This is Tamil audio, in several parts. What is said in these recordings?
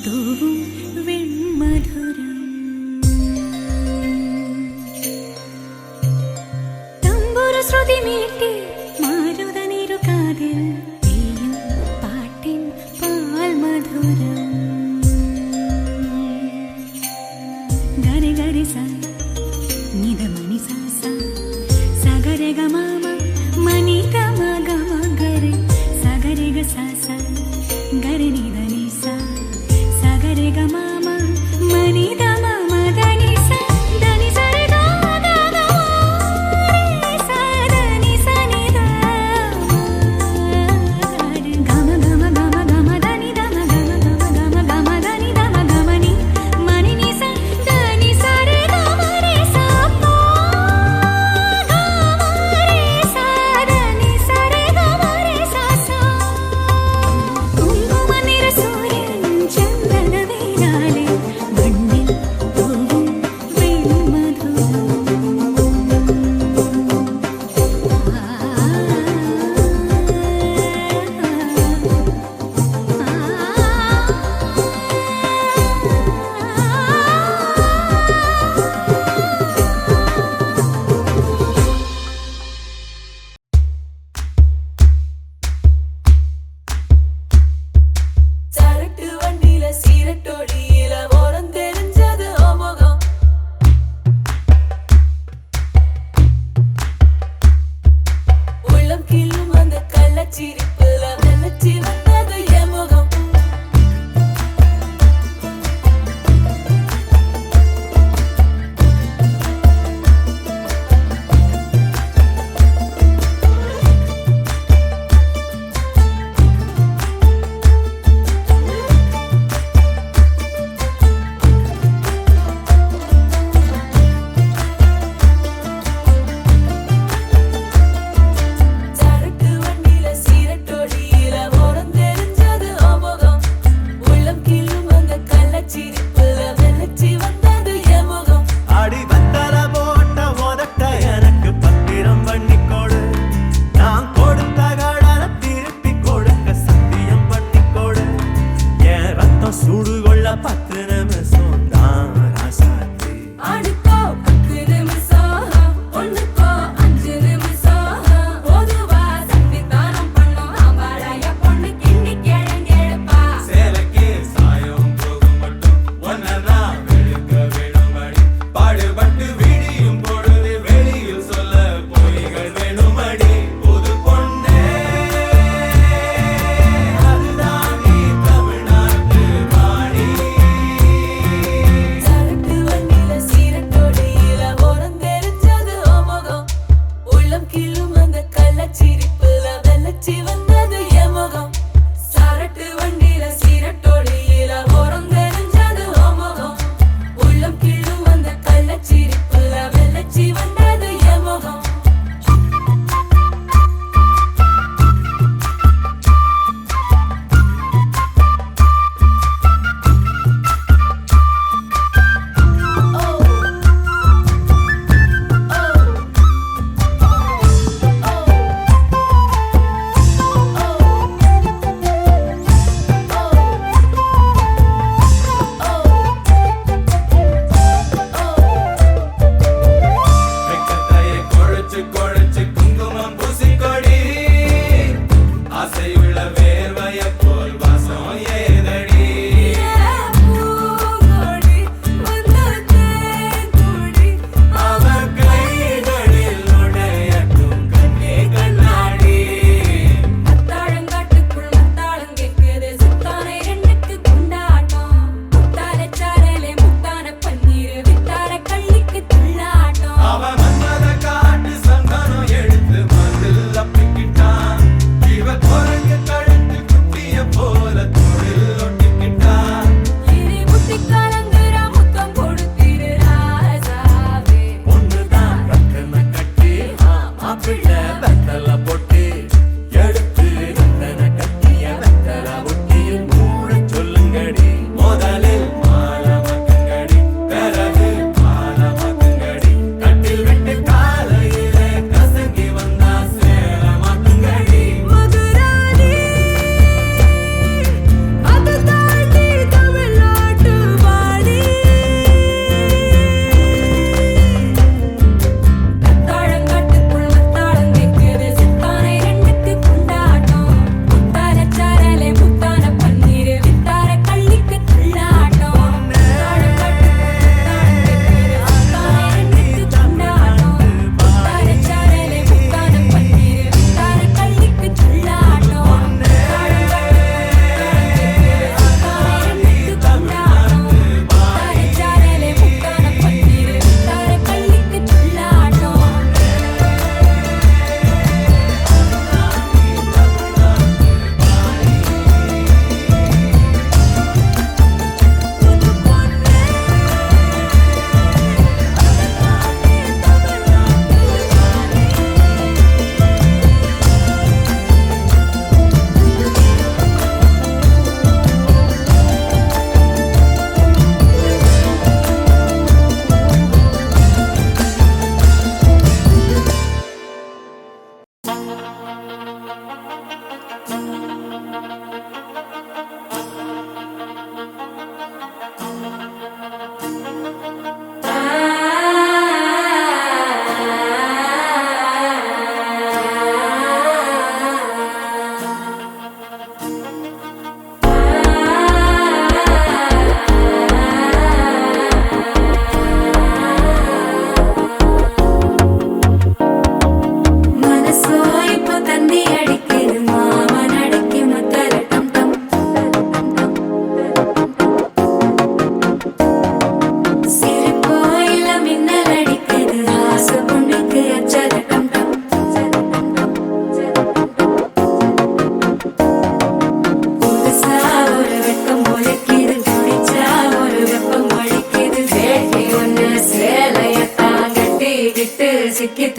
தூவும் வெண்மதுரம் தம்புரு ஸ்ருதி மீட்டி மாறுதனிரு காதில் பெய்யும் பாட்டின் பால் மதுரம் கரி கரி சா நிதமணி சா சா சகரே கமாம மணி கம கம கரி சகரே க சா சா கரி நிதனி சா சகரே கமாம மணி கம மதனி சா தனி சரி க க க ரே சா தனி சனி த கம கம கம கம தனி தம கம கம கம கம தனி தம கம நி மணி நி சா தனி சரி கம ரே சா பா கம ரே சா தனி சரி கம ரே சா சா குங்கும நிற சூரியன் சந்திரன வேளாலே மண்ணில் தூவும் வெண்மதுரம் சரட்டு வண்டியில சீரட்டொடியில ஓரம் தெரிஞ்சது ஓமுகம் உள்ளம் கிள்ளும் அந்த கள்ளச்சிரிப்புல நினைச்சி வந்தது என் முகம் சரட்டு வண்டியில சீரட்டொடியில ஓரம் தெரிஞ்சது ஓமுகம் உள்ளம் கிள்ளும் அந்த கள்ளச்சிரிப்புல நினைச்சி வந்தது என் முகம் அடி வத்தல போட்ட உதட்ட எனக்கு பத்திரம் பண்ணிக்கொடு நான் கொடுத்த கடனை திருப்பி கொடுக்க சத்தியம் பண்ணிக்கொடு என் ரத்தம் சூடு கொள்ள 10 நிமிஷம் தான் ராசாத்தி ஆடுக்கோ 10 நிமிஷம் ஒண்ணுக்கோ 5 நிமிஷம் பொதுவா சக்திதானம் பண்ணோம் ஆம்பளைய பொண்ணு கிண்டி கிழங்கெடுப்பா சேலைக்கு சாயம் போகும் மட்டும் ஒன்னதான் வெளுக்க வேணுமடி பாடுபட்டு விடியும் பொழுது வெளியில் சொல்ல பொய்கள் வேணுமடி புது பொண்ணே அதுதான் நீ தமிழ்நாட்டு வாணி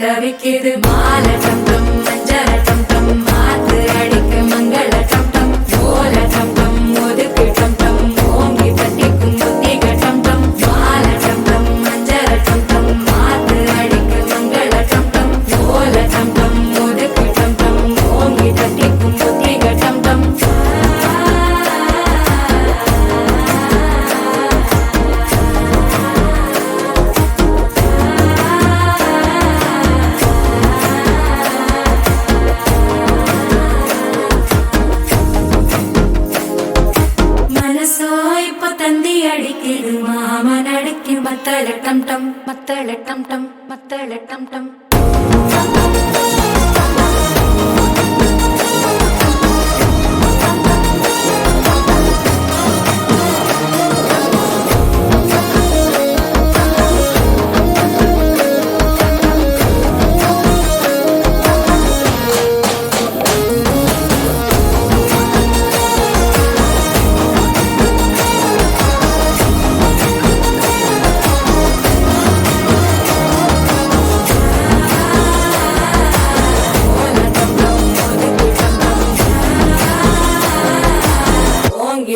தவிக்குது மால டம் டம் மஞ்சள டம் டம் மாத்து அடிக்க மங்கள டம் டம் ஓல டம் டம் ஒதுக்கு டம் டம் ஓங்கி தட்டிக்கும் புத்திக டம் டம் மால டம் டம் மஞ்சள டம் டம் மாத்து அடிக்க மங்கள டம் டம் ஓல டம் டம் ஒதுக்கு டம் டம் ஓங்கி தட்டிக்கும் புத்திக டம் டம் தந்தி அடிக்குது மாமன் அடிக்கு மத்தள டம் டம் மத்தள டம் டம் மத்தள டம் டம்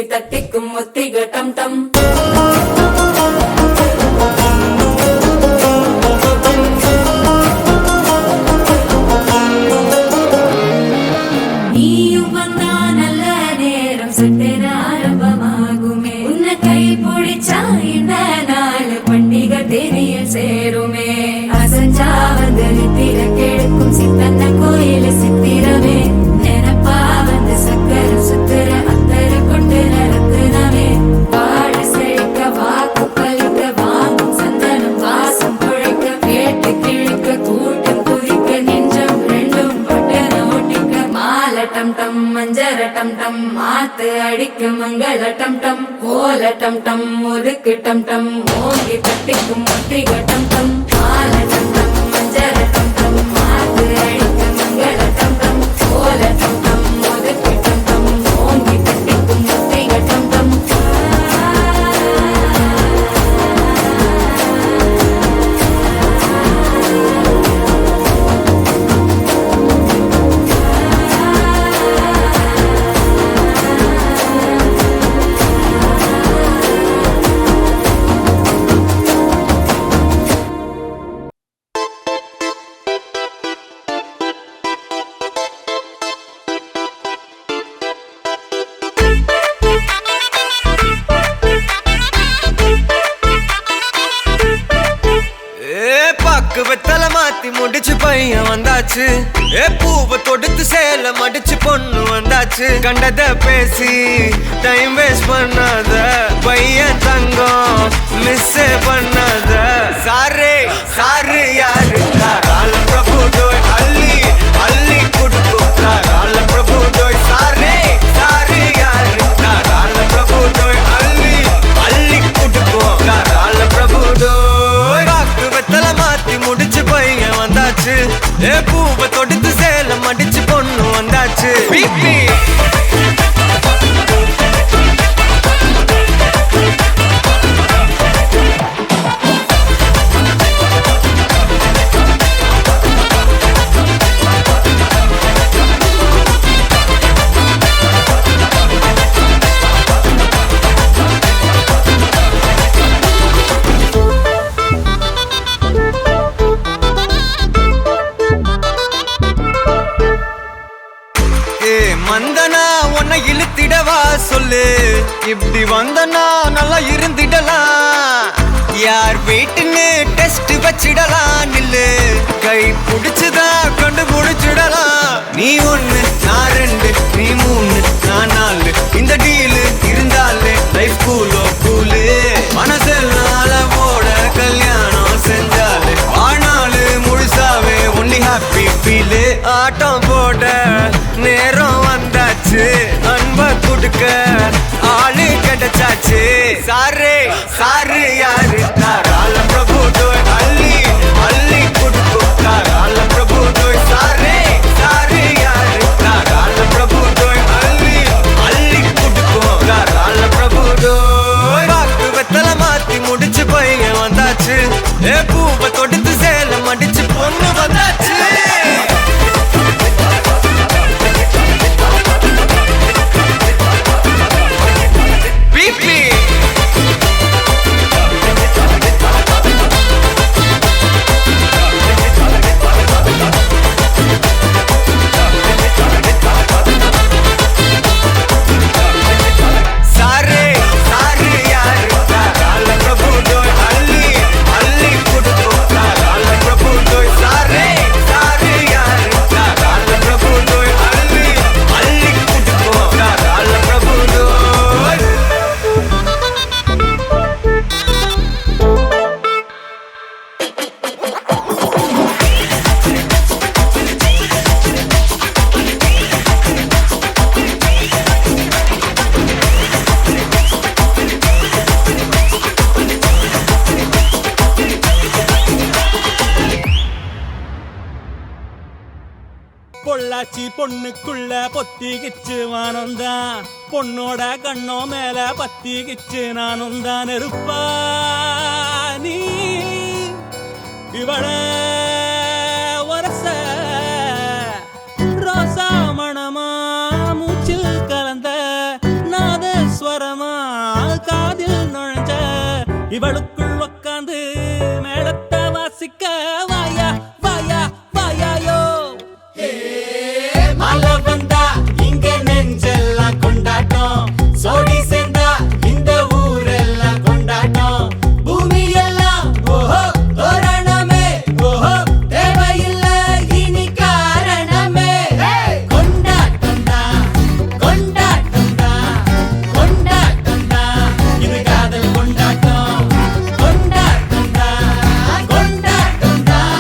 தட்டிக்கும் முத்திக டம் டம் நீயும் வந்தா நல்ல நேரம் சட்டென ஆரம்பமாகுமே உன்னை கை பிடிச்சா இந்த நாள் பண்டிகை தெரிய சேருமே அசஞ்சா வந்து நித்திர கெடுக்கும் சித்தன்ன கோயில சித்திரமே நினைப்பா வந்து சக்கர சுத்துற அத்தர கொண்டு நடத்துனவே வாழ செழிக்க வாக்கு பலிக்க வாங்கும் சந்தனம் வாசம் குழைக்க கேட்டு கிழிக்க கூட்டம் குதிக்க நெஞ்சம் ரெண்டும் பட்டன ஒட்டிக்க மால டம் டம் மஞ்சர டம் டம் மாத்து அடிக்க மங்கள டம் டம் ஓல டம் டம் ஒதுக்கு டம் டம் ஓங்கி தட்டிக்கும் முத்திக டம் டம் மால டம் டம் மஞ்சர டம் டம் மாத்து அடிக்க மங்கள டம் டம் ஓல டம் டம் ஒதுக்கு டம் டம் ஓங்கி தட்டிக்கும் முத்திக டம் டம் வெத்தலை மாத்தி முடிச்சு பையன் வந்தாச்சு பூவை தொடுத்து சேல மடிச்சு பொண்ணு வந்தாச்சு கண்டத பேசி டைம் வேஸ்ட் பண்ணாத பையன் தங்கம் மிஸ் பண்ணாத சாரே சாரு யாரு கால பிரபு டோய் அள்ளி அள்ளி குடுக்கும் கால பிரபு டோய் சாரே சாரு யாரு கால பிரபு டோய் அள்ளி அள்ளி குடுக்கும் கால பிரபு டோய் வாக்கு வெத்தலை மாத்தி முடிச்சு பையன் வந்தாச்சு பூவை தொடுத்து சேல மடிச்சு பொண்ணு வந்தாச்சு பிபி மந்தனா உன்னை இழுத்திடவா சொல்லு இப்படி வந்தனா நல்லா இருந்திடலாம் யார் வீட்டுன்னு டெஸ்ட் வச்சிடலாம் நில்லு கை புடிச்சுதா கொண்டு முடிச்சிடலாம் நீ ஒண்ணு நான் ரெண்டு நீ மூணு நான் நாலு இந்த டீலு இருந்தாலே லைஃப் கூலோ கூலு மனசெல்லாம் அளவோட கல்யாணம் செஞ்சாலே ஆனாலு முழுசாவே ஒன்லி ஹாப்பி ஃபீலு ஆட்டம் போட நேரம் வந்தாச்சு அன்ப குடுக்க ஆளு கிடைச்சாச்சு சாரே சாரு யாரு கால பிரபு டோய் அள்ளி அள்ளி குடுக்கும் கால பிரபு டோய் சாரே சாரு யாரு கால பிரபு டோய் அள்ளி அள்ளி குடுக்கும் கால பிரபு டோய் வாக்கு வெத்தலை மாத்தி முடிச்சு பையன் வந்தாச்சு பூவை தொடுத்து சேல மடிச்சு பொண்ணு வந்தா பொள்ளாச்சி பொண்ணுக்குள்ள பொத்திக்கிச்சு வானந்தான் பொண்ணோட கண்ணோ மேல பத்திக்கிச்சு நானும் தான் இருப்பா நீ இவள வரச ரோசா மணமா மூச்சில் கலந்த நாதஸ்வரமா காதில் நுழைஞ்ச இவளுக்குள் உக்காந்து மேளத்தை வாசிக்க வாயா வாயா வாயாயோ மழை வந்தா இங்க நெஞ்செல்லாம் கொண்டாட்டம் சோடி சேர்ந்தா இந்த ஊரெல்லாம் கொண்டாட்டம் பூமி எல்லாம் ஓஹோ தோரணமே ஓஹோ தேவையில்ல இனி காரணமே கொண்டாட்டம் தான் கொண்டாட்டம் தான் கொண்டாட்டம் தான் இது காதல் கொண்டாட்டம் கொண்டாட்டம் தான் கொண்டாட்டம் தான்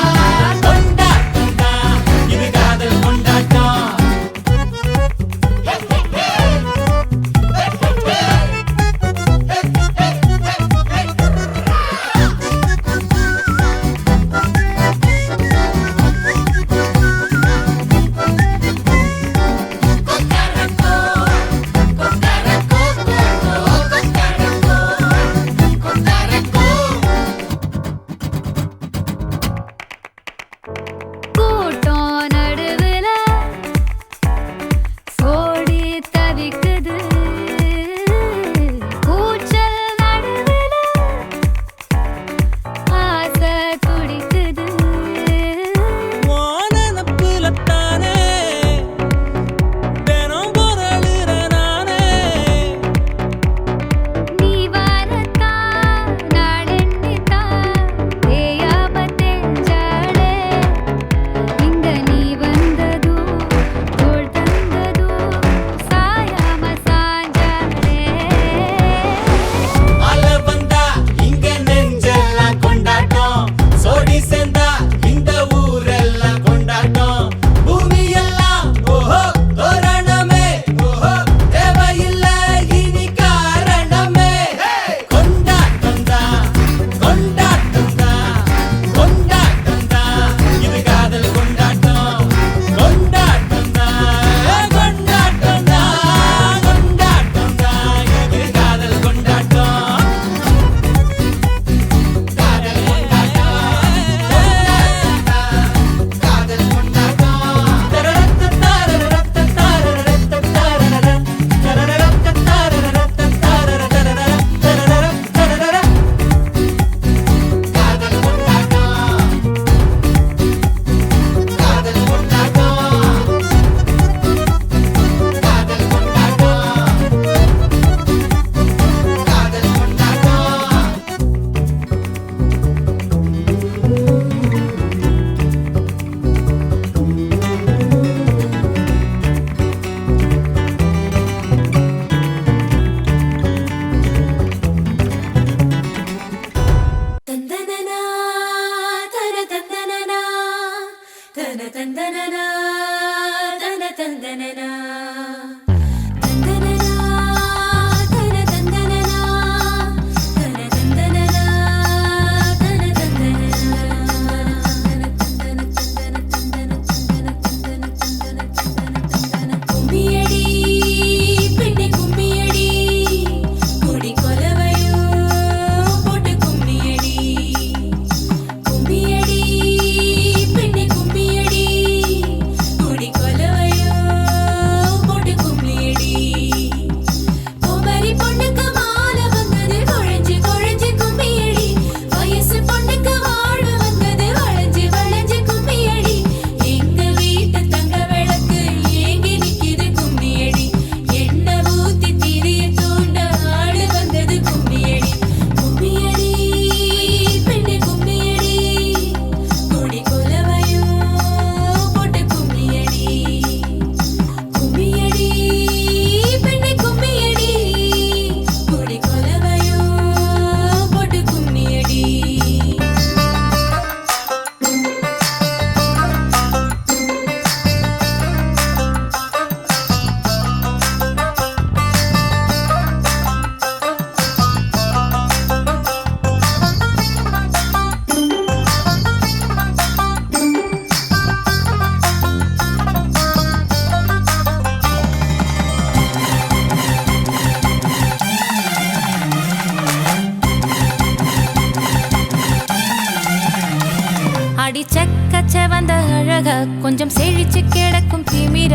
அழக கொஞ்சம் செழிச்சு கிடக்கும் திமிர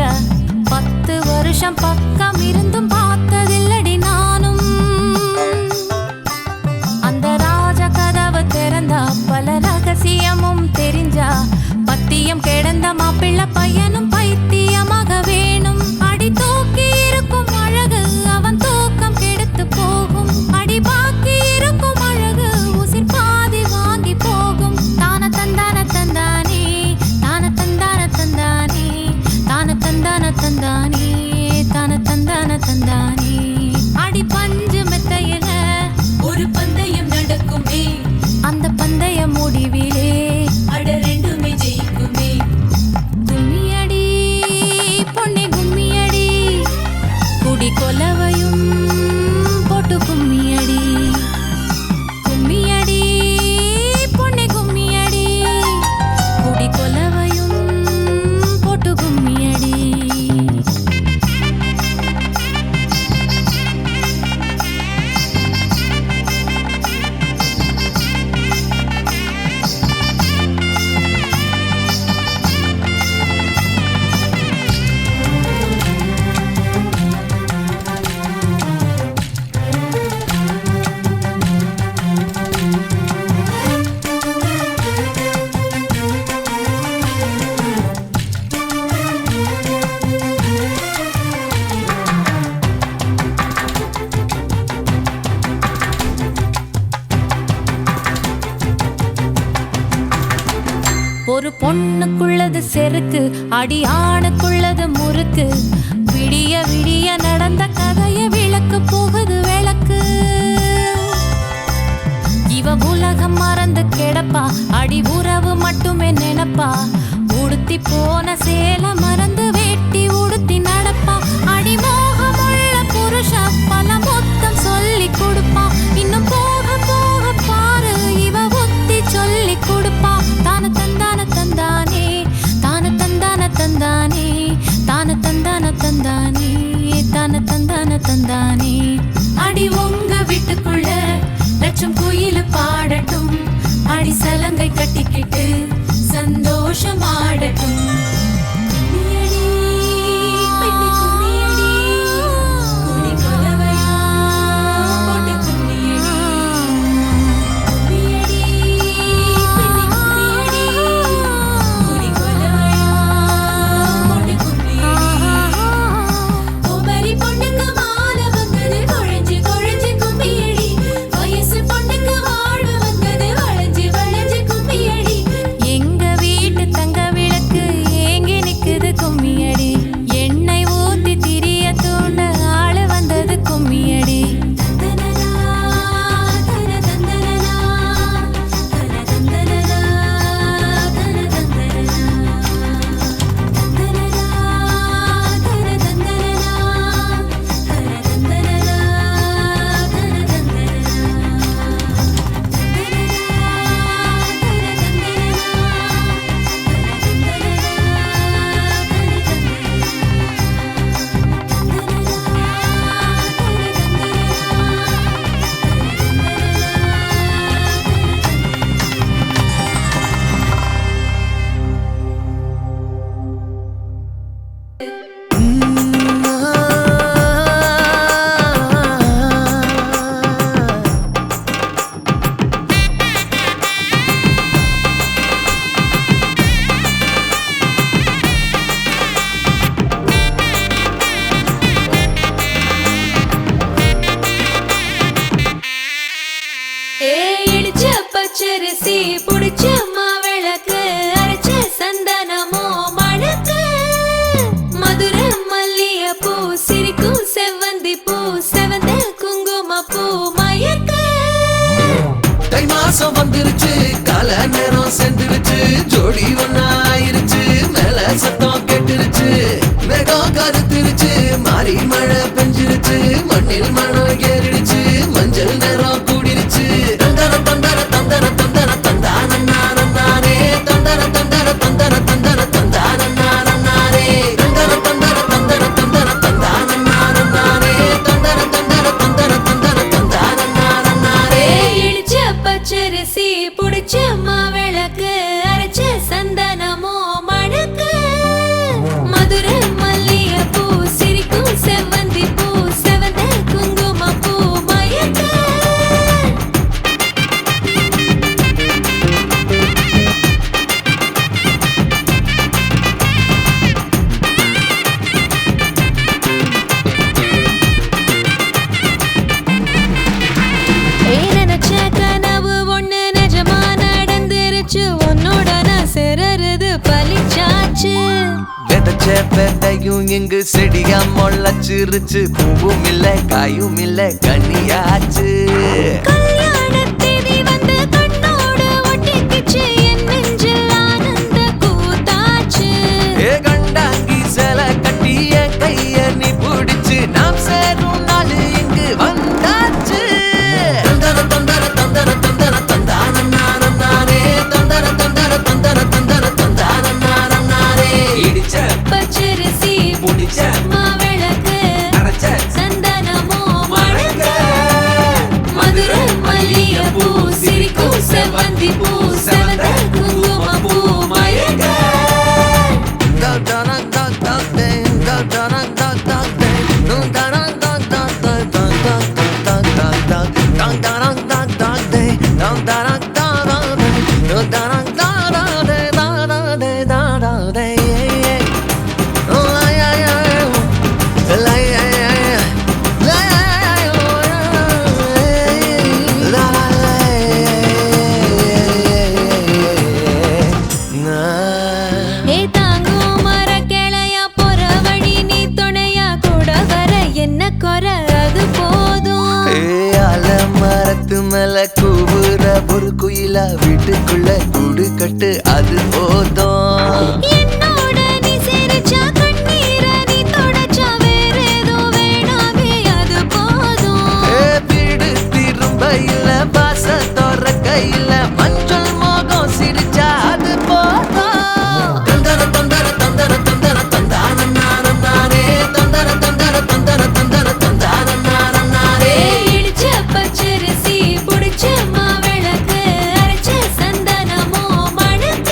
10 வருஷம் பக்கம் இருந்தும் பார்த்ததில்லடி நானும். அந்த ராஜ கதவு திறந்தா பல ரகசியமும் தெரிஞ்சா பத்தியம் கிடந்த மாப்பிள்ள பையனும் பைத்தியமாக வேணும். அடி தூக்கி இருக்கும் அழகு அவன் தூக்கம் கெடுத்து போகும். அடி பாக்கி இருக்கும் அழகு உசிர் பாதி வாங்கி போகும். தான தந்தான தந்தானே தான தந்தான தந்தானே தான தந்தான தந்தானே தான தந்தான தந்தானே. அடி பஞ்சு மெத்தையில ஒரு பந்தயம் நடக்குமே, அந்த பந்தய முடிவிலே அட ரெண்டுமே ஜெயிக்குமே. கும்மியடி பொன்னே கும்மியடி குடி கொலவையும் போட்டு கும்மியடி. கும்மியடி பொன்னே கும்மியடி குடி கொலவையும் போட்டு கும்மியடி. ஒரு பொண்ணுக்குள்ளது செருக்கு அடி ஆணுக்குள்ளது முறுக்கு. விடிய விடிய நடந்த கதைய விளக்கு போகுது விளக்கு. இவ உலகம் மறந்து கிடப்பா அடி உறவு மட்டுமே நினைப்பா. உடுத்தி போன சேல மறந்து வேட்டி உடுத்தி நடப்பா. அடி மோகமுள்ள புருஷ பல மொத்தம் சொல்லி கொடுப்பா. இன்னும் போக போக பாரு இவ ஒத்தி சொல்லி கொடுப்பா. தான தந்தான தந்தானே தான தந்தான தந்தானே தான தந்தான தந்தானே தான தந்தான தந்தானே. அடி உங்க வீட்டுக்குள்ள லட்சம் குயில் பாடட்டும். அடி சலங்கை கட்டிக்கிட்டு சந்தோஷம் ஆடட்டும். கும்மியடி, பெண்ணே கும்மியடி, குடி கொலவையா போட்டு கும்மியடி. கும்மியடி, பெண்ணே கும்மியடி, குடி கொலவையா போட்டு கும்மியடி. குமரி பொண்ணுக்கு மாலை வந்தது குழஞ்சு குழஞ்சு கும்மியடி. வயசு பொண்ணுக்கு வாழ்வு வந்தது வளைஞ்சு வளைஞ்சு கும்மியடி. எங்க வீட்டு தங்க விளக்கு ஏங்கி நிக்குது கும்மியடி. எண்ணெய் ஊத்தி திரிய தூண்ட ஆளு வந்தது கும்மியடி. தந்தனனா, தன தந்தனனா, தன தந்தனனா, தன தந்தனனா. தந்தனனா, தன தந்தனனா, தன தந்தனனா, தன தந்தனனா. தந்தனனா, தன இடிச்ச பச்சரிசி புடிச்ச மாவிளக்கு அரைச்ச சந்தனமோ மணக்கு. மதுர மல்லிய பூ சிரிக்கும் செவ்வந்தி பூ செவந்த குங்கும பூ மயக்க. தை மாசம் வந்துருச்சு கால நேரம் சென்றுருச்சு ஜோடி ஒன்னா ஆயிருச்சு மேல சத்தம் கேட்டுருச்சு மேகம் கருத்துருச்சு மாறி மழை பெஞ்சிருச்சு மண்ணில் மனம் ஏறிடுச்சு மஞ்சள் நேரம் கூடிருச்சு தந்தர தந்தர தந்தர தந்தர தந்தானே தந்தர தந்தர தந்தர தந்தர தந்தானே தந்தர தந்தர தந்தர தந்தர தந்தானே தந்தர தந்தர தந்தர தந்தர தந்தானே. இடிச்ச பச்சரிசி புடிச்ச மாவிளக்கு அரைச்ச சந்தனமோ மணக்கு. பெட்டையும் இங்கு செடியா முளைச்சிருச்சு. பூவும் இல்ல காயும் இல்ல கனியாச்சு. கல்யாண தேதி வந்து கண்ணோடு ஒட்டிக்கிச்சு, என் நெஞ்சில் ஆனந்த கூத்தாச்சு. ஏ கண்டாங்கி சில கட்டிய கைய நீ பிடிச்சு, நாம் சேரும் நாள் இங்கு வந்தாச்சு. தந்தர தந்தர தந்தர தந்தர தந்தானே தந்தர தந்தர தந்தர தந்தர தந்தானே. இடிச்ச பச்சரிசி புடிச்ச மாவிளக்கு அரைச்ச சந்தனமோ மணக்க, மதுரை மல்லிகைப்பூ சிரிக்கும் செவ்வந்தி பூ செவந்த குங்குமப்பூ மயக்க. ஏ தாங்கும் மரக்கிளையா பொறவழி நீ துணையா கூட வர என்ன குறை அது போதும். மரத்து மேல கூவுற ஒரு குயிலா வீட்டுக்குள்ள கூடு கட்டு அது போதும். என்னோட நீ சிரிச்சா கண்ணீர நீ தொடச்சா வேற ஏதோ வேணாமே அது போதும். வீடு திரும்ப இல்ல பாச தோற கையில மஞ்சள் மோகம் சிரிச்சா அது போதும். தந்தர தந்தர தந்தர தந்தர தந்தானே தந்தர தந்தர தந்தர தந்தர தந்தானே. இடிச்ச பச்சரிசி புடிச்ச மாவிளக்கு அரைச்ச சந்தனமோ மணக்க,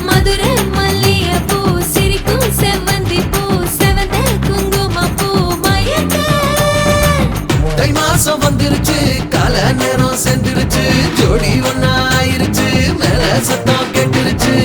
மதுரை மல்லிகைப்பூ சிரிக்கும் செவ்வந்தி பூ செவந்த குங்குமப்பூ மயக்க. தை மாசம் வந்துருச்சு, கால நேரம் சென்றுருச்சு, ஜோடி ஒன்னா ஆயிருச்சு, மேல சத்தம் கேட்டுருச்சு,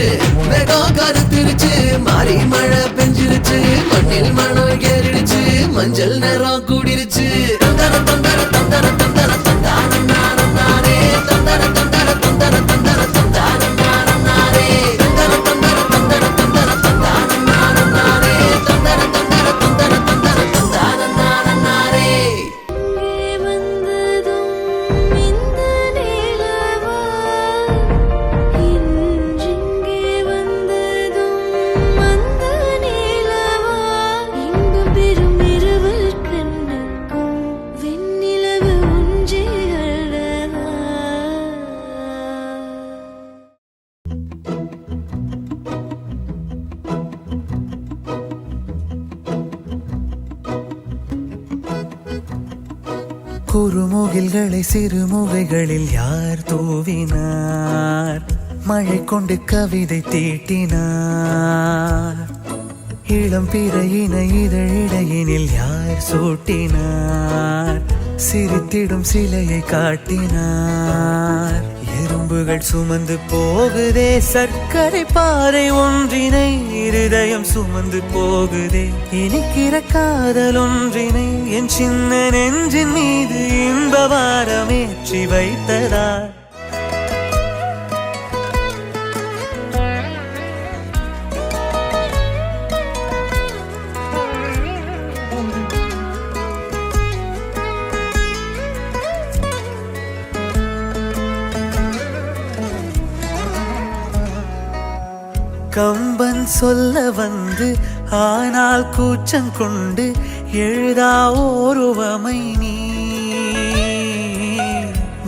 மேகம் கருத்துருச்சு, மாறி மழை பெஞ்சிருச்சு, மண்ணில் மனம் ஏறிடுச்சு, மஞ்சள் நேரம் கூடிருச்சு. தந்தர தந்தர தந்தர தந்தர தந்தானே தந்தர தந்தர தந்தர தந்தர தந்தானே தந்தர தந்தர தந்தர தந்தர தந்தானே தந்தர தந்தர தந்தர தந்தர தந்தானே. இங்கே வந்ததும் இந்த நிலவா, இன்றிங்கே வந்ததும் அந்த நிலவா, இங்கு பெரும் இரவல் கண்ணுக்கும் வெண்ணிலவு ஒன்றே அல்லவா. குறுமுகில்களை சிறுமுகைகளில் யார் தூவினார்? மழை கொண்டு கவிதை தீட்டினார். இளம் பிறையினை இதழிடையினில் யார் சூட்டினார்? சிரித்திடும் சிலையை காட்டினார். எறும்புகள் சுமந்து போகுதே சர்க்கரை பாறை ஒன்றினை, இருதயம் சுமந்து போகுதே இனிக்கிற காதல் ஒன்றினை. என் சின்ன நெஞ்சின் மீது இன்ப வாரமேற்றி வைத்ததார். கம்பன் சொல்ல வந்து ஆனால் கூச்சங்கொண்டு எழுதா ஓருவமை நீ.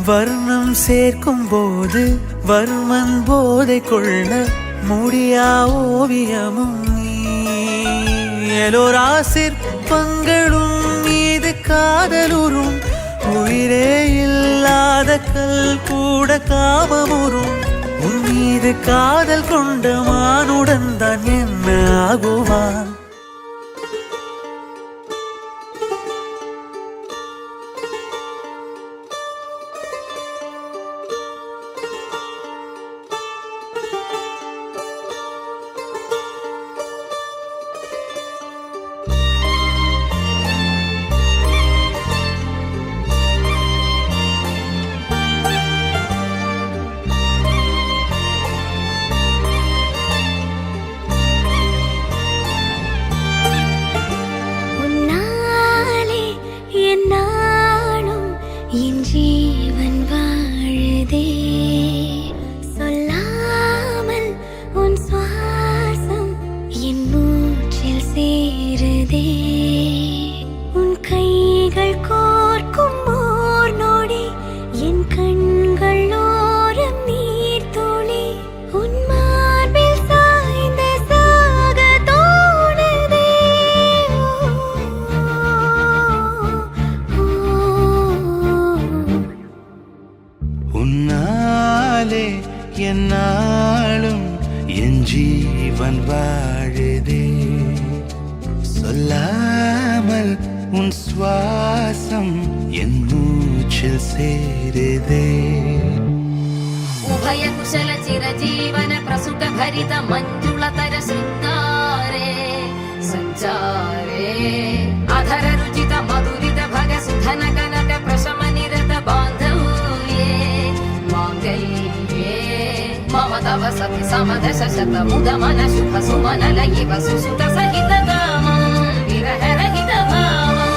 வர்ணம் சேர்க்கும் போது வர்மன் போதை கொள்ள முடியா ஓவியமும் நீ. எலோரா சிற்பங்களும் மீது காதலுறும், உயிரே இல்லாத கல் கூட காமமுறும். உன் மீது காதல் கொண்ட மானுடன் தான் என்ன ஆகுவான்? ஜீவன் வாழுதே சொல்லாமல் உன் சுவாசம் என் மூச்சில் சேருதே உன் கைகள் கோர்க்கும் ஓர் நொடி என் கண்கள் ஓரம் நீர் துளி உன் மார்பில் சாய்ந்த சாக தோணுதே உன்னாலே என்னாலும் என் ஜீவன் வாழுதே சொல்லாமல் உன் சுவாசம் என் மூச்சில் சேருதே उभय कुशल चिरजीवन प्रसुख भरित मञ्जुलतर शृङ्गारे सञ्चारे अधर रुचित मधुरित भग सुधन कनक प्रशम निरत बान्धव्ये माङ्गल्ये मम तव सति समदश शत मुद मन शुभ सुमन लयिव सुसुत सहित कामं विरह रहित भावम्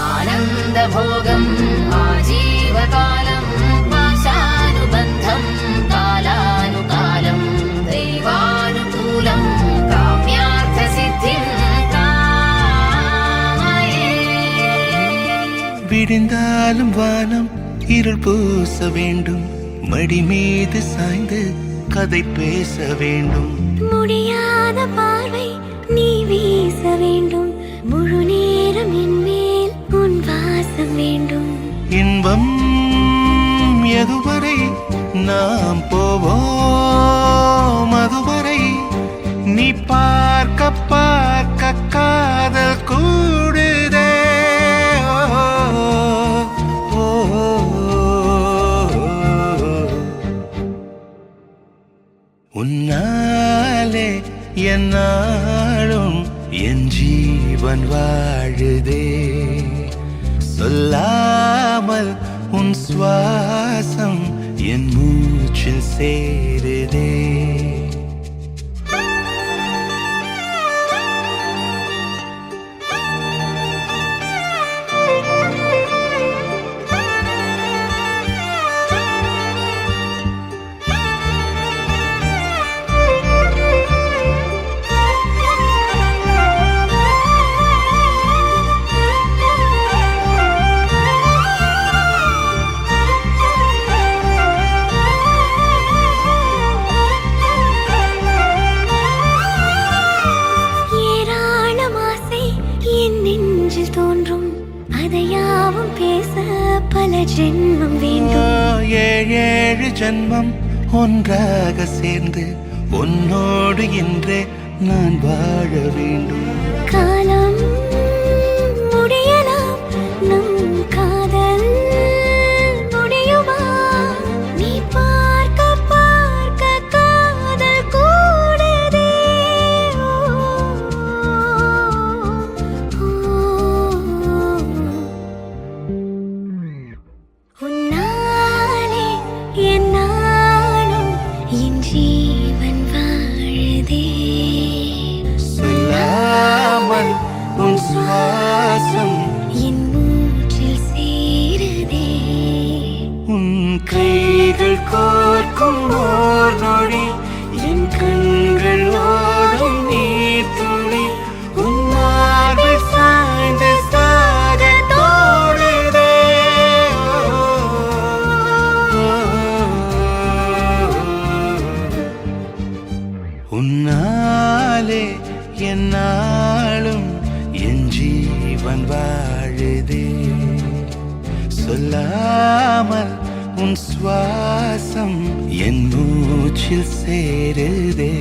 आनन्द भोगम् आजीवकालं पाशानुबन्धं कालानुकालं दैवानुकूलं काम्यार्थसिद्धिं कामये விடிந்தாலும் வானம் இருள் பூச வேண்டும் மடி மீது சாய்ந்து கதை பேச வேண்டும் முடியாத பார்வை நீ வீச வேண்டும் முழு நேரம் என் மேல் உன் வாசம் வேண்டும் இன்பம் எதுவரை நாம் போவோம் அதுவரை நீ பார்க்க பார்க்க காதல் கூடுதே ஓ, ஓ, உன்னாலே என்னாலும் என் ஜீவன் வாழுதே சொல்லாமல் உன் சுவாசம் என் மூச்சில் சேருதே ஏராளம் ஆசை என் நெஞ்சில் தோன்றும் அதையாவும் பேச பல ஜென்மம் வேண்டும் ஏழு ஜன்மம் ஒன்றாக சேர்ந்து உன்னோடு என்றே நான் வாழ வேண்டும் காலம் முடியலாம் நம் காதல் முடியுமா நீ பார்க்க பார்க்க காதல் கூடுதே உன்னாலே என்னாலும் என் ஜீவன் வாழுதே சொல்லாமல் உன் சுவாசம் என் மூச்சில் சேருதே உன் கைகள் கோர்க்கும் ஓர் நொடி என் கண்கள் ஓடும் நீர் துளி உன் மார்பில் சாய்ந்து சாக தோடுதே உன்னாலே என்னாலும் என் ஜீவன் வாழுதே சொல்லாமல் உன் சுவாசம் என் மூச்சில் சேருதே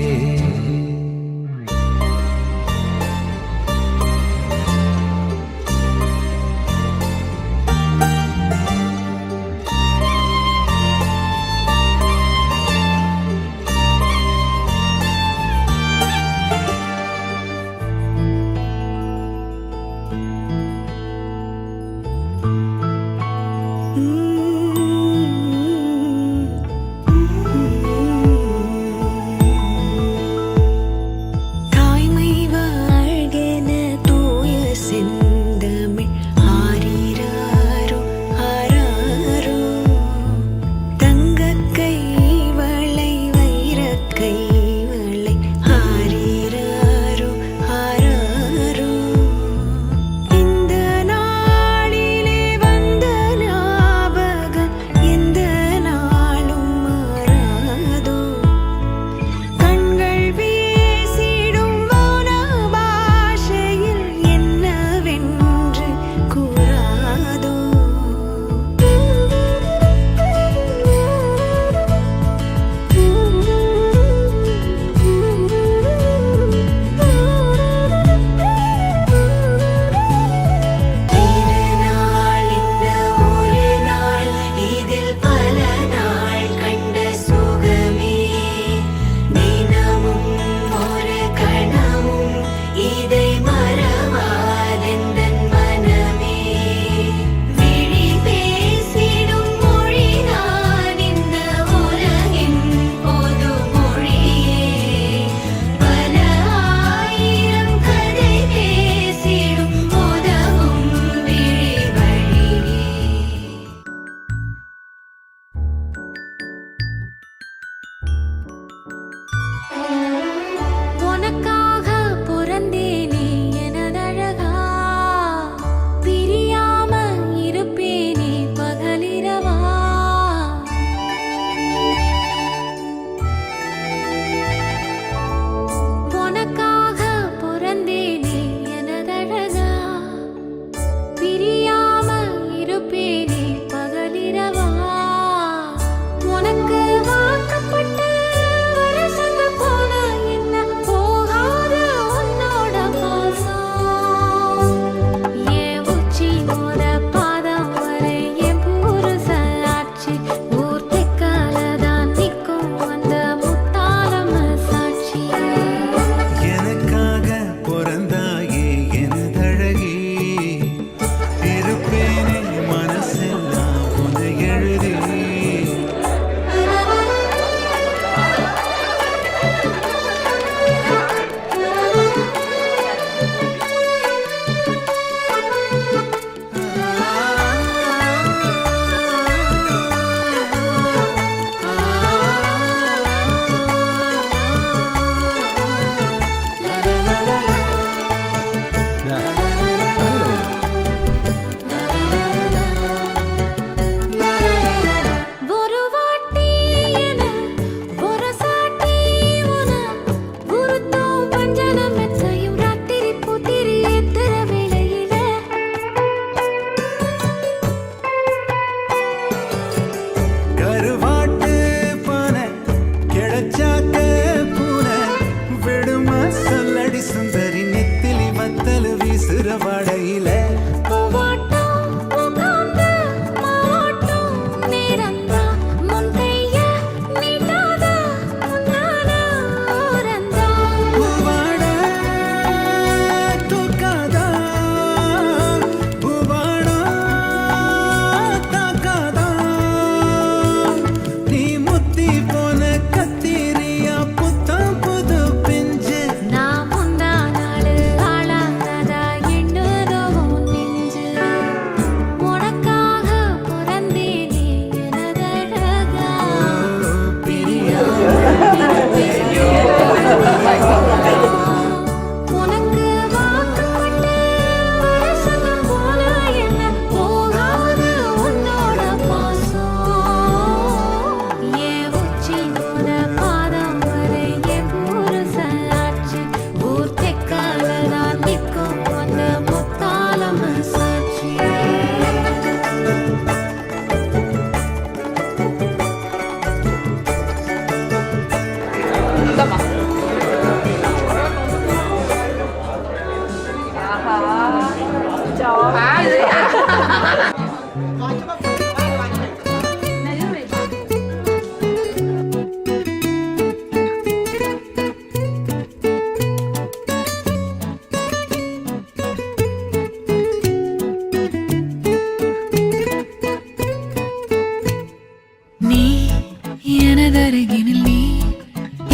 அருகினில் நீ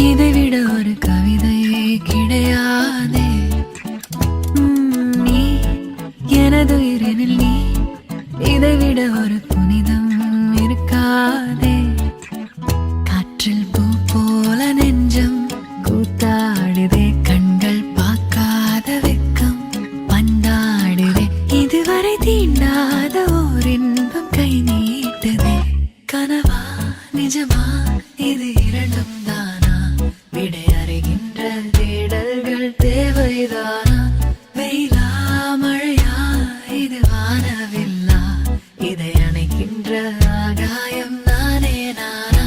இதைவிட ஒரு கவிதையே கிடையாதே. நீ எனது உயிரினில் நீ இதைவிட ஒரு புனிதம் இருக்காதே. காற்றில் பூ போல நெஞ்சம் கூத்தாடுதே, கண்கள் பார்க்காத வெக்கம் பந்தாடுதே. இதுவரை தீண்டாத ஓர் இன்பம் கை நீட்டுதே. கனவா நிஜமா இது இரண்டும் தானா? விடை அறிகின்ற தேடல்கள் தேவைதானா? வெயிலா மழையா இது வானவில்லா? இதை அணைக்கின்ற ஆகாயம் நானே நானா?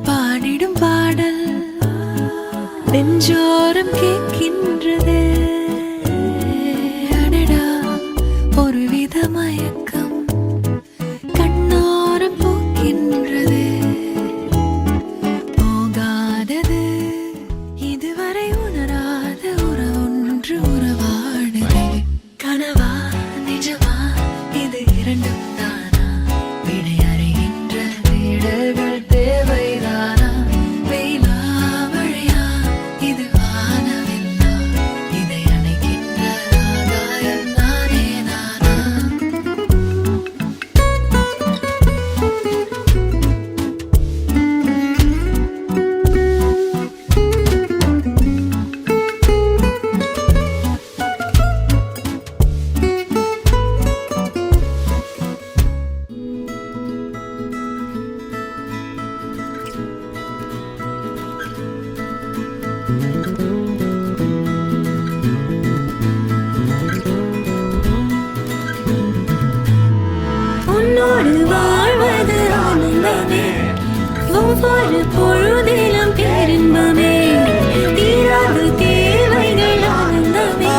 பாடிடும் பாடல் நெஞ்சோரம் கேட்கின்றது. அடடா ஒருவித மயக்கம் கண்ணோரம் போக்கின்றது. போகாதது இதுவரை உணராத உறவொன்று உறவாடுதே. கனவா நிஜமா இது இரண்டும் தானா? விடை அறிகின்ற தேடல்கள் தேவைதானா? வெயிலா மழையா இது வானவில்லா? இதை அணைக்கின்ற ஆகாயம் நானே நானா? உன்னோடு வாழ்வது ஆனந்தமே, ஒவ்வொரு பொழுதிலும் பேரின்பமே. தீராத தேவைகள் ஆனந்தமே,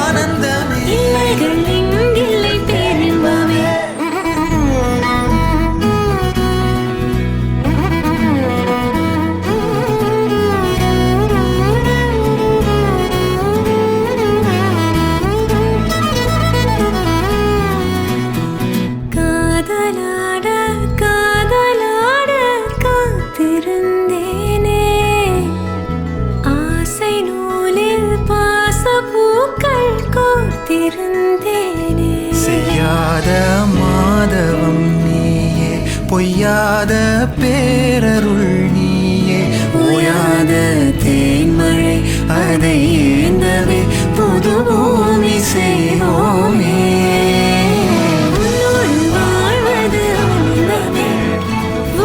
இல்லைகள் இங்கில்லை பேரின்பமே. காதலாட காதலாட காத்திருந்தேனே, ஆசை நூலில் பாசப்பூக்கள் கோர்த்திருந்தேனே. செய்யாத மாதவம் நீயே, பொய்யாத பேரருள் நீயே. ஓயாத தேன்மழை அதை ஏந்தவே புது பூமி செய்வோமே. உன்னோடு வாழ்வது ஆனந்தமே,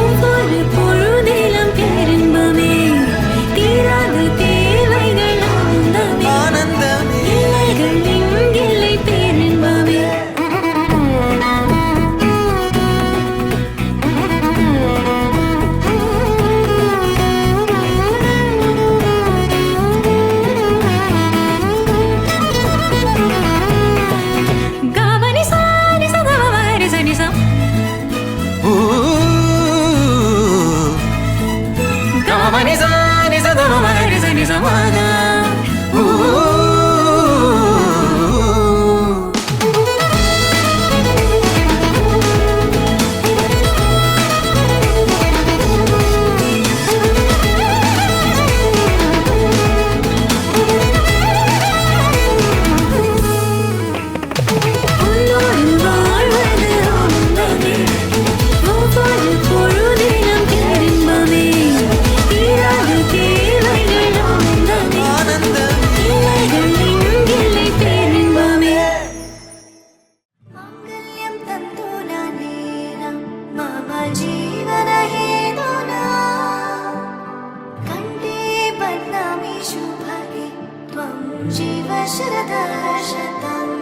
ஒவ்வொரு பொழுதிலும் பேரின்பமே. தீராத தேவைகள் ஆனந்தமே, இல்லைகள் இங்கில்லை பேரின்பமே. காவனி சாரி சதவரி சனிசம், ஊ, காவனி சாரி சதவரி சனிசமாதா. ஊ. உன்னோடு வாழ்வது ஆனந்தமே, ஒவ்வொரு பொழுதிலும் பேரின்பமே. தீராத தேவைகள் ஆனந்தமே, இல்லைகள் இங்கில்லை பேரின்பமே. மாங்கல்யம் தந்தோனா நேரம் மம ஜீவன ஹேதுனா, கண்டே பத்னாமி சுபகே த்வம் ஜீவ शरदः शतम्.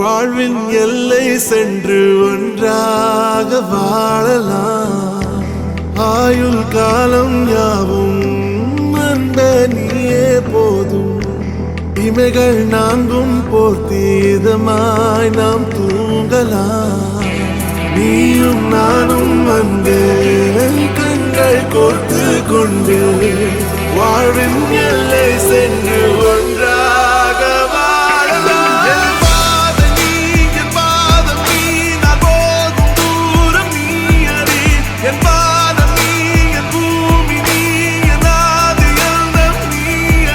வாழ்வின் எல்லை சென்று ஒன்றாக வாழலாம். ஆயுள் காலம் யாவும் அந்த நீயே போதும். இமைகள் நான்கும் போர்த்தி இதமாய் நாம் தூங்கலாம். நீயும் நானும் வந்து கண்கள் கோர்த்து கொண்டு வாழ்வின் எல்லை சென்று ஒன்றாக வாழலாம். என் பாதம் நீ, என் பாதம் நீ, நான் போகும் தூரம் நீ அறி. என் பாதம் நீ, என் பூமி நீ, என் ஆதி எல்லாம் நீ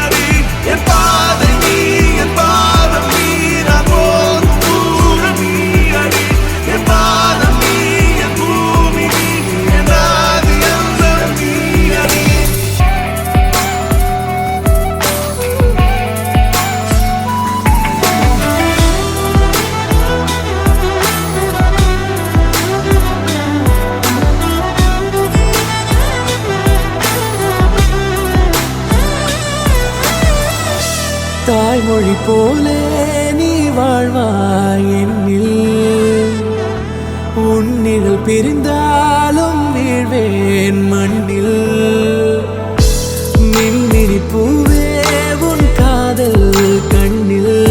அறி. என் பாதம் நீ, என் பாதம் நீ, நான் போகும் தூரம் நீ அறி. என் பாதம் நீ, என் பூமி நீ, என் ஆதி எல்லாம் நீ அறி. தாய்மொழி போலே நீ வாழ்வாய் என்னில். உன்னிகள் பிரிந்தாலும் வீழ்வேன் மண்ணில். மின்மினி பூவே உன் காதல் கண்ணில்.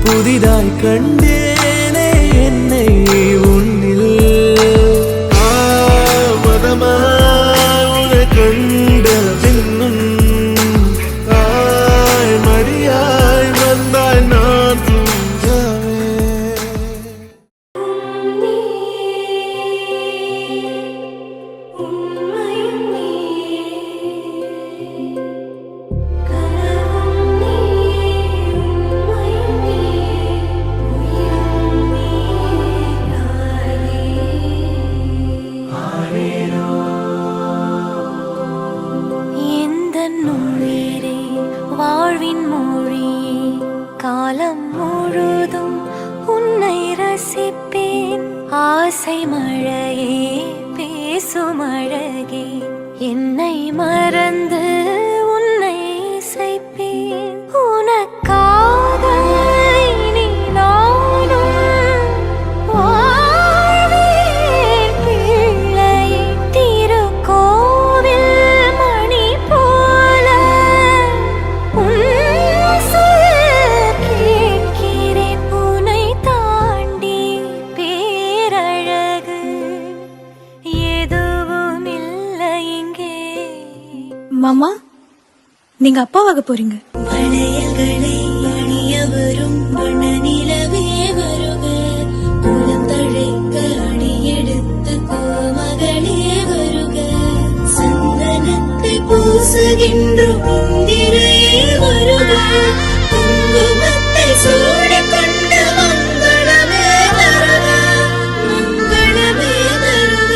புதிதாய் கண்டேனே என்னை உன்னில். மதமாய் உன்னை கண்ட பின்னும் தாய் மடியாய் வந்தாய் நான் தூங்கவே. எந்தன் உயிரே, வாழ்வின் மொழியே, காலம் முழுதும் உன்னை ரசிப்பேன். ஆசை மழையே, பேசும் அழகே, என்னை மறந்து உன்னை இசைப்பேன். உனக்காக இனி நானும் வாழ்வேன் பிள்ளையே. திருக்கோவில் மணி போல உன் சொல் கேட்கிறேன். உன்னை தாண்டி பேரழகு எதுவும் இல்லை இங்கே. மாமா, நீங்க அப்பாவாக போறீங்க. வளையல்களை அணிய வரும் வண்ண நிலவே வருக. குலம் தழைக்க அடியெடுத்த கோமகளே வருக. சந்தனத்தை பூசுகின்ற இந்திரையே வருக. குங்குமத்தை சூடிக்கொண்ட மங்களமே வருக. மங்களமே வருக.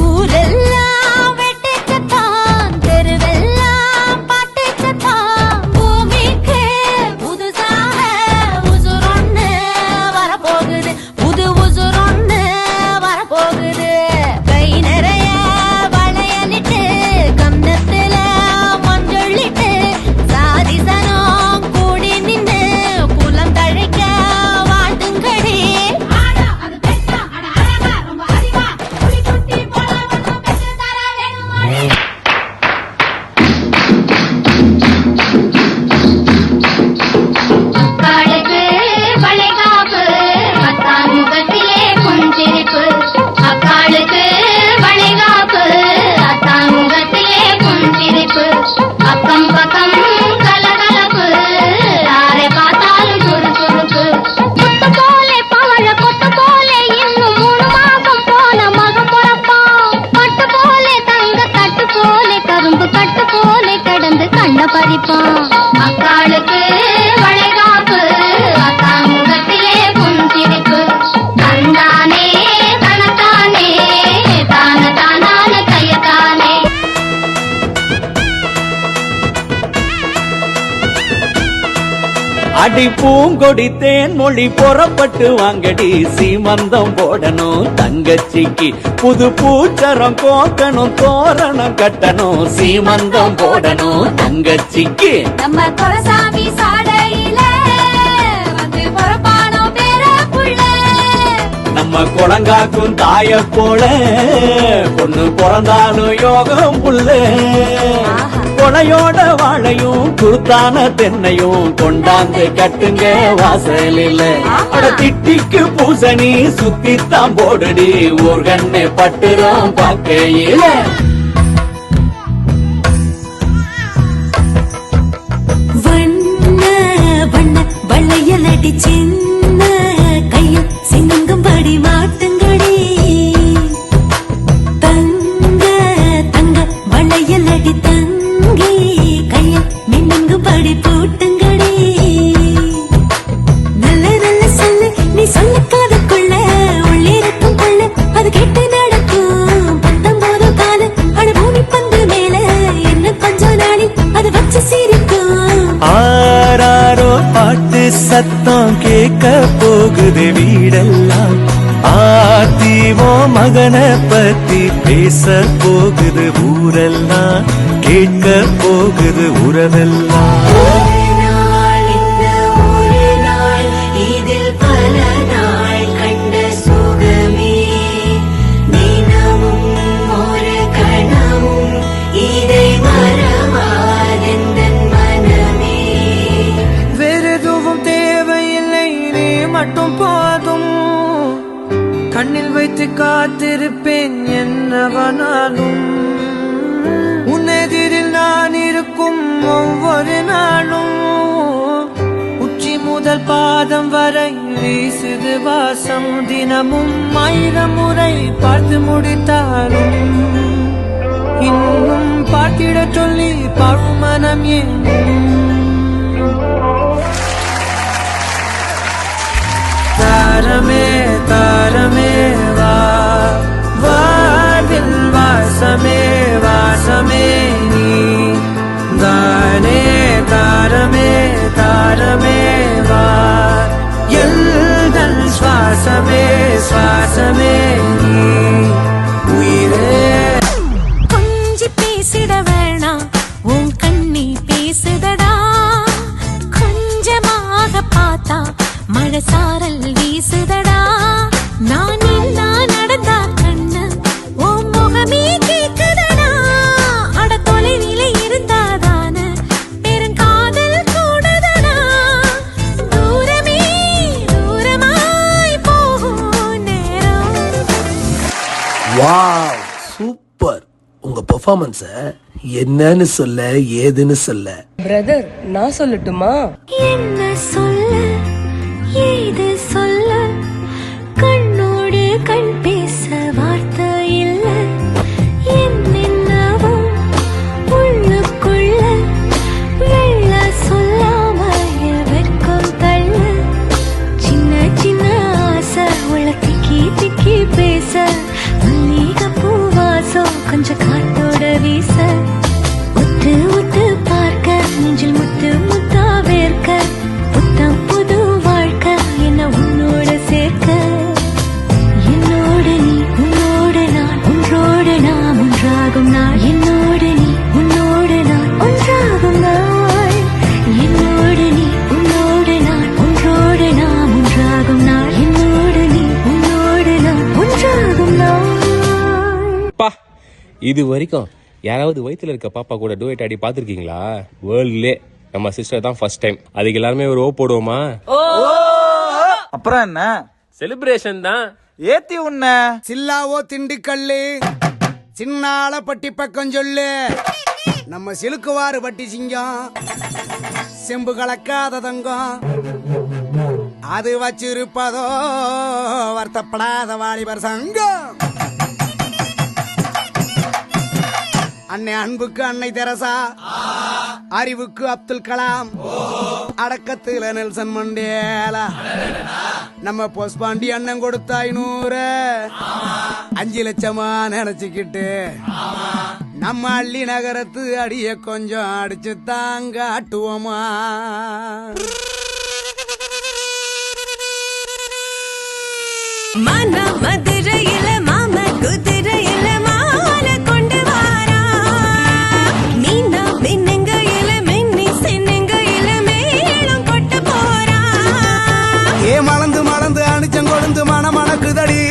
ஊரெல்லாம் வெட்டிக்கத்தான், தெருவெல்லாம் பாட்டுக்கத்தான். பூமிக்கு புதுசாக உசுரொன்னு வரப்போகுது. புது உசுரொன்னு வரப்போகுது. கை நிறைய வளையலிட்டு, கன்னத்துல மஞ்சள்ளிட்டு, சாதி சனம் கூடி நின்னு குலம் தழைக்க வாழ்த்துங்கடி. அக்காளுக்கு வளைகாப்பு, அத்தான் முகத்திலே புன்சிரிப்பு. அக்காளுக்கு வளைகாப்பு, அத்தான் முகத்திலே புன்சிரிப்பு. அக்கம் பக்கம் கலகலப்பு, யாரை பார்த்தாலும் சுறுசுறுப்பு. கொத்து போலே பவழ கொத்து போலே இன்னும் 3 மாசம் போன மகம் பிறப்பான். பட்டு போலே தங்க தட்டு போலே கரும்பு கட்டு போலே கடந்து கண்ண பறிப்பான். அக்காளுக்கு வளைகாப்பு, அத்தான் முகத்திலே புன்சிரிப்பு. தந்தானே தனத்தானே, தான தானான கையத்தானே. அடி பூங்கொடி தேன் மொழி புறப்பட்டு வாங்கடி சீமந்தம் போடணும் தங்கச்சிக்கு புது பூச்சரம் கோக்கணும் தோரணம் கட்டணும் சீமந்தம் போடணும் தங்கச்சிக்கு நம்ம கொரசாமி சாடையில வந்து பொறப்பானோ பேர புள்ள நம்ம குளங்காக்கும் தாய போல பொண்ணு பிறந்தாலும் யோகம் புள்ள கொலையோட வாழையும் குருத்தான தென்னையும் கொண்டாந்து கட்டுங்க வாசலில் அட திட்டிக்கு பூசணி சுத்தித்தான் போடுடி ஊர்கண்ணே பட்டுறோம் பார்க்கையில வண்ண வண்ண வளையல் அடி சின்ன கையில் சிங்கம்படி மாட்டுங்கடி தங்க தங்க வளையல் அடி தங்கி கையில் மின்னுங்கும்படி போட்டுங்கடி நல்ல நல்ல சொல்லு நீ சொல்லக்காதுக்குள்ள உள்ளிருக்கும் கொள்ள அது கேட்டு நடக்கும் 19 கால அட பூமி பந்து மேல என்ன கொஞ்ச நாளில் அது வச்சு சிரிக்கும் ஆராரோ பாட்டு சத்தம் கேட்க போகுது வீடெல்லாம் ஆத்திவோ மகனை பத்தி பேச போகுது ஊரெல்லாம் கேட்க போகுது உறவெல்லாம் இதில் பல நாள் கண்ட சுகமே தினமும் ஒரு கணமும் இதை மறவாதெந்தன் மனமே வேறெதுவும் தேவையில்லை நீ மட்டும் போதும் கண்ணில் வைத்து காத்திருப்பேன் என்னவனாலும் உன்னெதிரில் நான் இருக்கும் ஒவ்வொரு நாளும் உச்சி முதல் பாதம் வரை வீசுது வாசம் தினமும் 1000 முறை பார்த்து முடித்தாலும் இன்னும் பார்த்திட சொல்லி பழுமனம் ஏன் தாரமே தாரமே வா வாழ்வில் வாசமே வாசமே நீ தானே தாரமே தாரமே வா எல்தல் சுவாசமே சுவாசமே நீ உயிரே கொஞ்சி பேசிட வேணாம் உன் கண்ணி பேசுதடா கொஞ்சமாக பார்த்தா மழை சாரல் வீசுதடா நான் நடந்தா கண்ணு உன் முகமே கேக்குதடா அட தொலைவில இருந்தாதான பெருங்காதல் கூடதடா தூரமே தூரமாய் போகும் நேரம் வாவ் சூப்பர் உங்க பெர்ஃபார்மன்ஸ என்னன்னு சொல்ல ஏதுன்னு சொல்ல பிரதர் நான் சொல்லட்டுமா என்ன சொல்ல ஏது சொல்ல கண்ணோடு கண் பேச வார்த்தை இல்ல என்னென்னவோ உள்ளுக்குள்ள வெள்ள சொல்லாம வெட்கம் தள்ள சின்ன சின்ன ஆசை உள்ள திக்கி திக்கி பேச மல்லிகை பூவாசம் கொஞ்சம் காத்தோட வீச ஒத்து ஒத்து பார்க்க நெஞ்சில் முத்து முத்தா வேர்க்க புத்தம் புது வாழ்க்கை என்ன உன்னோட சேர்க்க என்னோட நீ உன்னோட நான் ஒன்றோடு நாம் ஒன்றாகும் நாள் என்னோட நீ உன்னோடு நான் ஒன்றாகும் நாள் என்னோட நீ உன்னோடு நான் ஒன்றோடு நாம் ஒன்றாகும் நாள் என்னோட நீ உன்னோடு நான் ஒன்றாகும் நாள் இது வரைக்கும் யாராவது வயித்துல இருக்க பாப்பா கூட டூயட் ஆடி பாத்திருக்கீங்களா? வேர்ல்ட்லே நம்ம சிஸ்டர் தான் ஃபர்ஸ்ட் டைம். அதுக்கு எல்லாருமே ஒரு ஓ போடுவோமா? அப்புறம் என்ன செலிப்ரேஷன் தான். ஏத்தி உன்ன சில்லாவோ திண்டுக்கல்லு சின்னால பட்டி பக்கம் சொல்லு நம்ம சிலுக்குவாறு பட்டி சிங்கம் செம்பு கலக்காத தங்கம் அது வச்சிருப்பதோ வருத்தப்படாத வாலிபர் சங்கம். அன்னை அன்புக்கு அன்னை தெரசா, அறிவுக்கு அப்துல் கலாம், அடக்கத்துல நெல்சன் மண்டேலா, நம்ம போஸ்பாண்டி அண்ணன் கொடுத்த 500 5 லட்சமா நினைச்சுக்கிட்டு நம்ம அள்ளி நகரத்து அடிய கொஞ்சம் அடிச்சு தாங்க ஆட்டுவோமா. மன மதுரையில மாம குதிரையில மால கொண்டு வாரா மீனா மின்னுங்கையில மின்னி சின்னுங்கையில மேலும் கொட்ட போறா ஏ மலந்து மலந்து அணிச்சம் கொழுந்து மணக்குதடி